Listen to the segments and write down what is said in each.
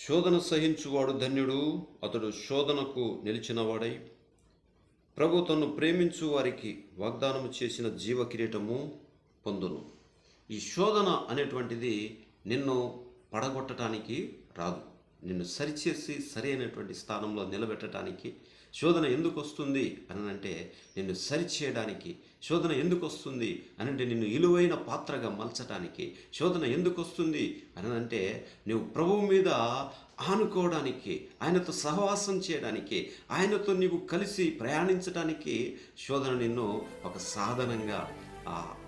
శోధన సహించువాడు ధన్యుడు, అతడు శోధనకు నిలిచినవాడై ప్రభు తన్ను ప్రేమించు వారికి వాగ్దానము చేసిన జీవ కిరీటము పొందును. ఈ శోధన అనేటువంటిది నిన్ను పడగొట్టడానికి రాదు, నిన్ను సరిచేసి సరైనటువంటి స్థానంలో నిలబెట్టడానికి. శోధన ఎందుకు వస్తుంది అని అంటే నిన్ను సరిచేయడానికి. శోధన ఎందుకు వస్తుంది అని అంటే నిన్ను విలువైన పాత్రగా మలచడానికి. శోధన ఎందుకు వస్తుంది అని అంటే నువ్వు ప్రభువు మీద ఆనుకోవడానికి, ఆయనతో సహవాసం చేయడానికి, ఆయనతో నీవు కలిసి ప్రయాణించడానికి శోధన నిన్ను ఒక సాధనంగా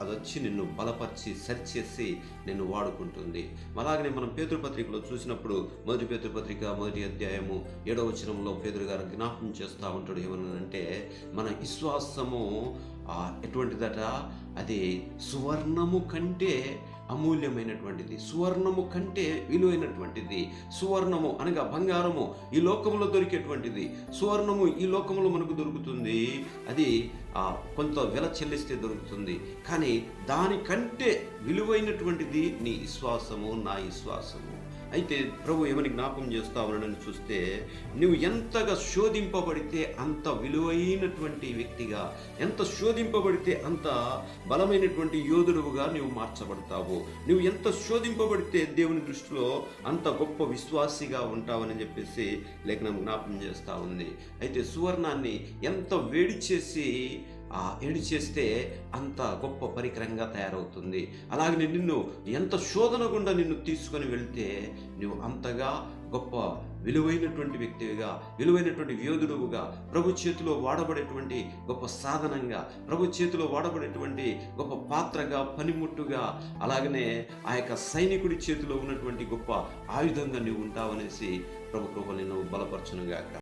అది వచ్చి నిన్ను బలపరిచి సరిచేసి నిన్ను వాడుకుంటుంది. అలాగనే మనం పేతురుపత్రికలో చూసినప్పుడు మొదటి పేతురుపత్రిక 1వ అధ్యాయము 7వ వచనంలో పేతురు గారు జ్ఞాపకం చేస్తూ ఉంటాడు. ఏమనంటే మన విశ్వాసము ఎటువంటిదట, అది సువర్ణము కంటే అమూల్యమైనటువంటిది, సువర్ణము కంటే విలువైనటువంటిది. సువర్ణము అనగా బంగారము ఈ లోకంలో దొరికేటువంటిది. సువర్ణము ఈ లోకంలో మనకు దొరుకుతుంది, అది కొంత వెల చెల్లిస్తే దొరుకుతుంది. కానీ దానికంటే విలువైనటువంటిది నీ విశ్వాసము, నా విశ్వాసము. అయితే ప్రభు ఏమని జ్ఞాపకం చేస్తా ఉన్నాడని చూస్తే, నువ్వు ఎంతగా శోధింపబడితే అంత విలువైనటువంటి వ్యక్తిగా, ఎంత శోధింపబడితే అంత బలమైనటువంటి యోధుడుగా నువ్వు మార్చబడతావు. నువ్వు ఎంత శోధింపబడితే దేవుని దృష్టిలో అంత గొప్ప విశ్వాసిగా ఉంటావని చెప్పేసి లేఖనం జ్ఞాపకం చేస్తూ ఉంది. అయితే సువర్ణాన్ని ఎంత వేడి చేసి ఏడి చేస్తే అంత గొప్ప పరికరంగా తయారవుతుంది. అలాగే నిన్ను ఎంత శోధన గుండా నిన్ను తీసుకొని వెళ్తే నువ్వు అంతగా గొప్ప విలువైనటువంటి వ్యక్తిగా, విలువైనటువంటి యోధుడుగా, ప్రభు చేతిలో వాడబడేటువంటి గొప్ప సాధనంగా, ప్రభు చేతిలో వాడబడేటువంటి గొప్ప పాత్రగా, పనిముట్టుగా, అలాగనే ఆ యొక్క సైనికుడి చేతిలో ఉన్నటువంటి గొప్ప ఆయుధంగా నువ్వు ఉంటావనేసి ప్రభు కృప నిన్ను బలపరచునుగాక.